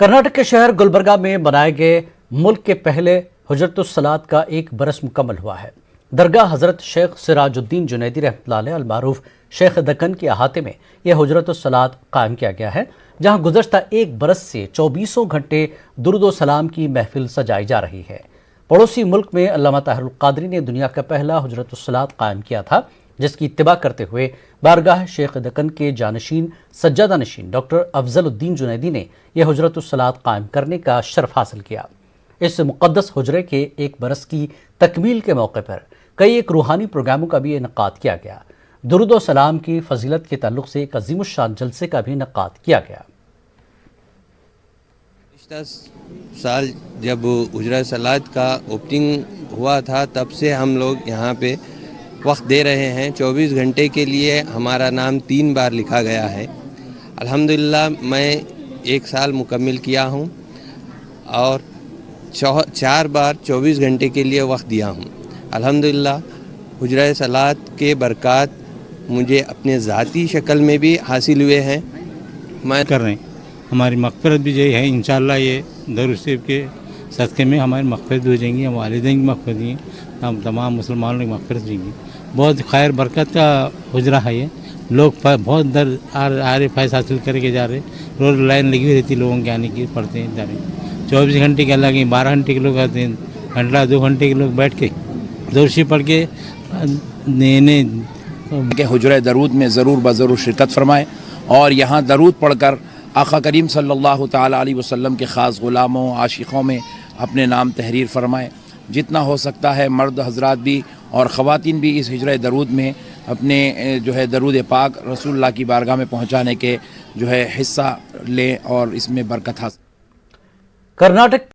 کرناٹک کے شہر گلبرگہ میں بنائے گئے ملک کے پہلے حجرۃ الصلاۃ کا 1 برس مکمل ہوا ہے۔ درگاہ حضرت شیخ سراج الدین جنیدی رحمۃ اللہ علیہ المعروف شیخ دکن کے احاطے میں یہ حجرۃ الصلاۃ قائم کیا گیا ہے، جہاں گزشتہ 1 برس سے 24 گھنٹے درود و سلام کی محفل سجائی جا رہی ہے۔ پڑوسی ملک میں علامہ طاہر القادری نے دنیا کا پہلا حجرۃ الصلاۃ قائم کیا تھا، جس کی اتباع کرتے ہوئے بارگاہ شیخ دکن کے جانشین سجادہ نشین ڈاکٹر افضل الدین جنیدی نے یہ حجرۃ الصلاۃ قائم کرنے کا شرف حاصل کیا۔ اس مقدس حجرے کے 1 برس کی تکمیل کے موقع پر کئی ایک روحانی پروگراموں کا بھی انعقاد کیا گیا۔ درود و سلام کی فضیلت کے تعلق سے ایک عظیم الشان جلسے کا بھی انعقاد کیا گیا۔ پچھلے سال جب حجرۃ صلاۃ کا اوپننگ ہوا تھا، تب سے ہم لوگ یہاں پہ وقت دے رہے ہیں۔ 24 گھنٹے کے لیے ہمارا نام 3 بار لکھا گیا ہے۔ الحمدللہ میں 1 سال مکمل کیا ہوں اور 4 بار 24 گھنٹے کے لیے وقت دیا ہوں۔ الحمدللہ حجرۃ صلاۃ کے برکات مجھے اپنے ذاتی شکل میں بھی حاصل ہوئے ہیں۔ میں کر رہے ہیں، ہماری مغفرت بھی یہی ہے انشاءاللہ۔ یہ درود شریف کے صدقے میں ہماری مغفرت بھی ہو جائیں گی، ہم والدین کی مغفرت ہوگی، ہم تمام مسلمانوں کی مغفرت ہوگی۔ بہت خیر برکت کا حجرہ ہے یہ۔ لوگ بہت در آ رہے فیض حاصل کر کے جا رہے، روز لائن لگی ہوئی رہتی لوگوں کے آنے کی، پڑھتے ہیں جا رہے ہیں۔ 24 گھنٹے کے الگ ہیں، 12 گھنٹے کے لوگ آتے ہیں، گھنٹہ 2 گھنٹے کے لوگ بیٹھ کے درود شریف پڑھ کے کہ حجرہ درود میں ضرور بضرور شرکت فرمائیں اور یہاں درود پڑھ کر آقا کریم صلی اللہ تعالیٰ علیہ وسلم کے خاص غلاموں عاشقوں میں اپنے نام تحریر فرمائیں۔ جتنا ہو سکتا ہے مرد حضرات بھی اور خواتین بھی اس حجرہ درود میں اپنے درود پاک رسول اللہ کی بارگاہ میں پہنچانے کے حصہ لیں اور اس میں برکت حاصل۔ کرناٹک